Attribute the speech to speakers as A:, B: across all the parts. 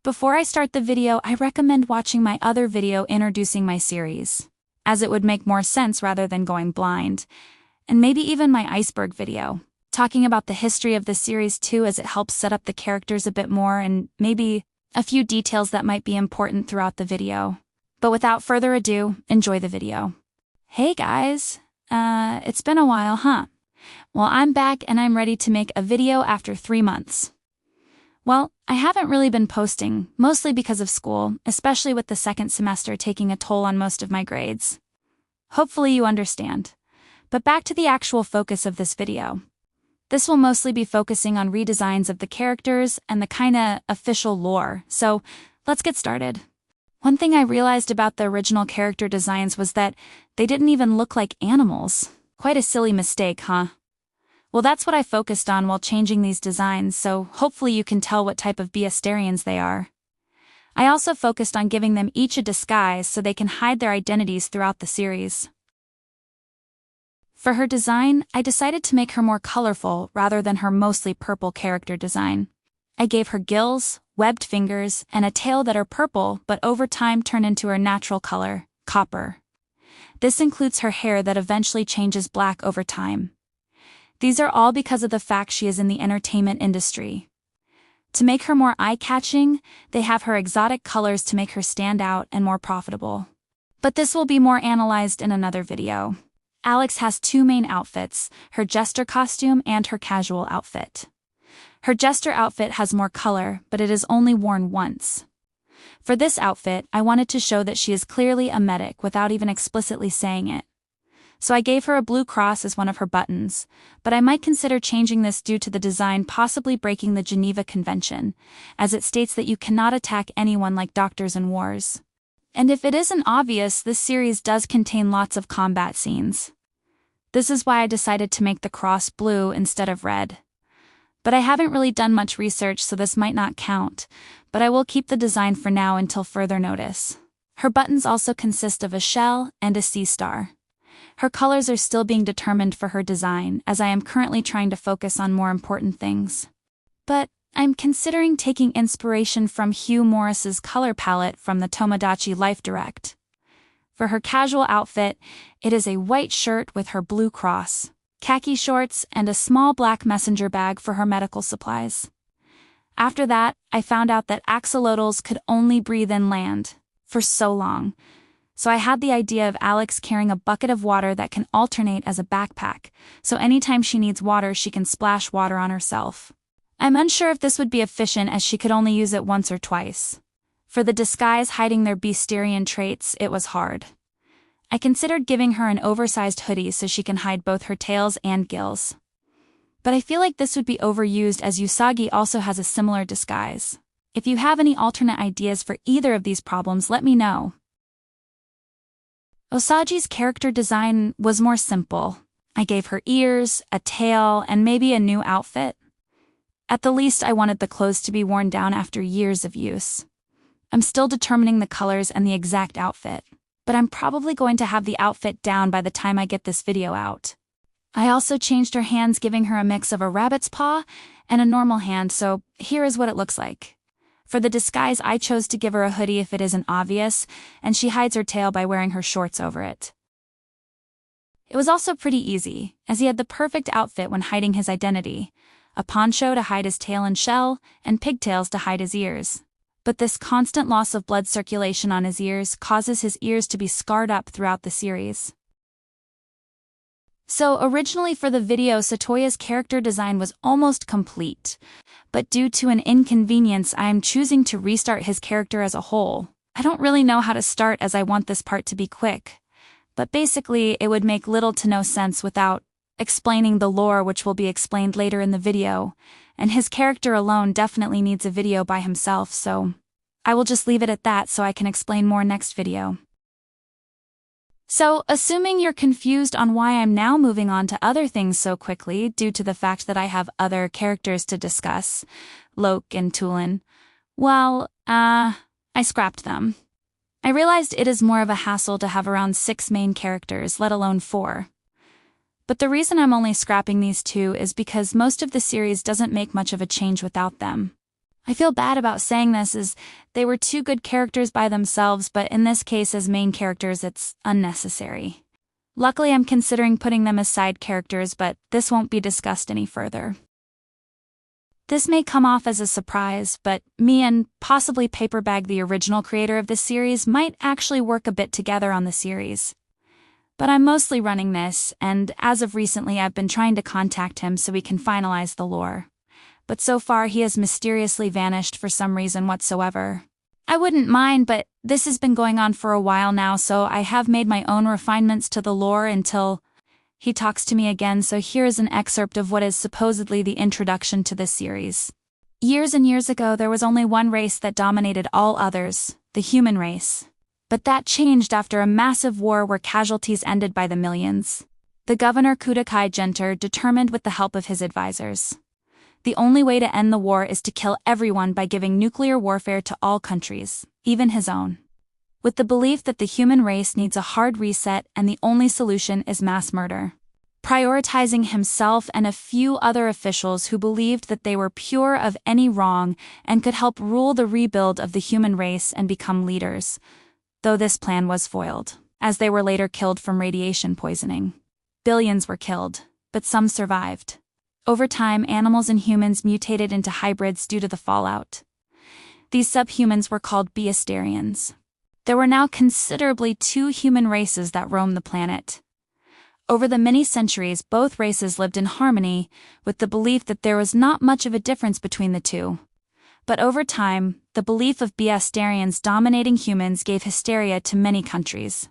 A: Before I start the video, I recommend watching my other video introducing my series, as it would make more sense rather than going blind, and maybe even my iceberg video, talking about the history of the series too, as it helps set up the characters a bit more and maybe a few details that might be important throughout the video. But without further ado, enjoy the video. Hey guys, it's been a while, huh? Well, I'm back and I'm ready to make a video after 3 months. Well, I haven't really been posting, mostly because of school, especially with the second semester taking a toll on most of my grades. Hopefully you understand. But back to the actual focus of this video. This will mostly be focusing on redesigns of the characters and the kinda official lore, so let's get started. One thing I realized about the original character designs was that they didn't even look like animals. Quite a silly mistake, huh? Well, that's what I focused on while changing these designs, so hopefully you can tell what type of Beastarians they are. I also focused on giving them each a disguise so they can hide their identities throughout the series. For her design, I decided to make her more colorful rather than her mostly purple character design. I gave her gills, webbed fingers, and a tail that are purple but over time turn into her natural color, copper. This includes her hair that eventually changes black over time. These are all because of the fact she is in the entertainment industry. To make her more eye-catching, they have her exotic colors to make her stand out and more profitable. But this will be more analyzed in another video. Alex has 2 main outfits, her jester costume and her casual outfit. Her jester outfit has more color, but it is only worn once. For this outfit, I wanted to show that she is clearly a medic without even explicitly saying it. So I gave her a blue cross as one of her buttons, but I might consider changing this due to the design possibly breaking the Geneva Convention, as it states that you cannot attack anyone like doctors in wars. And if it isn't obvious, this series does contain lots of combat scenes. This is why I decided to make the cross blue instead of red. But I haven't really done much research, so this might not count, but I will keep the design for now until further notice. Her buttons also consist of a shell and a sea star. Her colors are still being determined for her design, as I am currently trying to focus on more important things. But I'm considering taking inspiration from Hugh Morris's color palette from the Tomodachi Life Direct. For her casual outfit, it is a white shirt with her blue cross, khaki shorts, and a small black messenger bag for her medical supplies. After that, I found out that axolotls could only breathe inland for so long. So I had the idea of Alex carrying a bucket of water that can alternate as a backpack, so anytime she needs water she can splash water on herself. I'm unsure if this would be efficient as she could only use it once or twice. For the disguise hiding their Beastarian traits, it was hard. I considered giving her an oversized hoodie so she can hide both her tails and gills. But I feel like this would be overused as Usagi also has a similar disguise. If you have any alternate ideas for either of these problems, let me know. Usagi's character design was more simple. I gave her ears, a tail, and maybe a new outfit. At the least, I wanted the clothes to be worn down after years of use. I'm still determining the colors and the exact outfit, but I'm probably going to have the outfit down by the time I get this video out. I also changed her hands, giving her a mix of a rabbit's paw and a normal hand, so here is what it looks like. For the disguise, I chose to give her a hoodie if it isn't obvious, and she hides her tail by wearing her shorts over it. It was also pretty easy, as he had the perfect outfit when hiding his identity: a poncho to hide his tail and shell, and pigtails to hide his ears. But this constant loss of blood circulation on his ears causes his ears to be scarred up throughout the series. So originally for the video, Satoya's character design was almost complete, but due to an inconvenience I am choosing to restart his character as a whole. I don't really know how to start as I want this part to be quick, but basically it would make little to no sense without explaining the lore, which will be explained later in the video, and his character alone definitely needs a video by himself, so I will just leave it at that so I can explain more next video. So, assuming you're confused on why I'm now moving on to other things so quickly due to the fact that I have other characters to discuss, Loke and Tulin, well, I scrapped them. I realized it is more of a hassle to have around 6 main characters, let alone 4. But the reason I'm only scrapping these 2 is because most of the series doesn't make much of a change without them. I feel bad about saying this as they were two good characters by themselves, but in this case as main characters it's unnecessary. Luckily I'm considering putting them as side characters, but this won't be discussed any further. This may come off as a surprise, but me and possibly Paperbag, the original creator of this series, might actually work a bit together on the series. But I'm mostly running this, and as of recently I've been trying to contact him so we can finalize the lore. But so far he has mysteriously vanished for some reason whatsoever. I wouldn't mind, but this has been going on for a while now, so I have made my own refinements to the lore until he talks to me again, so here is an excerpt of what is supposedly the introduction to this series. Years and years ago there was only one race that dominated all others, the human race. But that changed after a massive war where casualties ended by the millions. The governor Kudakai Genter determined with the help of his advisors. The only way to end the war is to kill everyone by giving nuclear warfare to all countries, even his own. With the belief that the human race needs a hard reset and the only solution is mass murder. Prioritizing himself and a few other officials who believed that they were pure of any wrong and could help rule the rebuild of the human race and become leaders. Though this plan was foiled, as they were later killed from radiation poisoning. Billions were killed, but some survived. Over time, animals and humans mutated into hybrids due to the fallout. These subhumans were called Beastarians. There were now considerably two human races that roamed the planet. Over the many centuries, both races lived in harmony, with the belief that there was not much of a difference between the two. But over time, the belief of Beastarians dominating humans gave hysteria to many countries.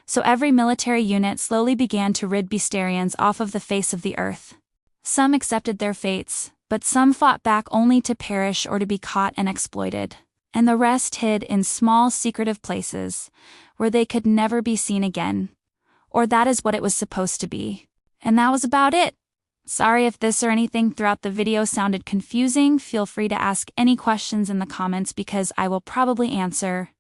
A: So every military unit slowly began to rid Beastarians off of the face of the earth. Some accepted their fates, but some fought back only to perish or to be caught and exploited. And the rest hid in small secretive places, where they could never be seen again. Or that is what it was supposed to be. And that was about it. Sorry if this or anything throughout the video sounded confusing. Feel free to ask any questions in the comments because I will probably answer.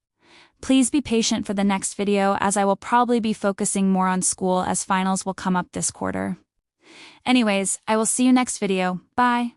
A: Please be patient for the next video as I will probably be focusing more on school as finals will come up this quarter. Anyways, I will see you next video. Bye.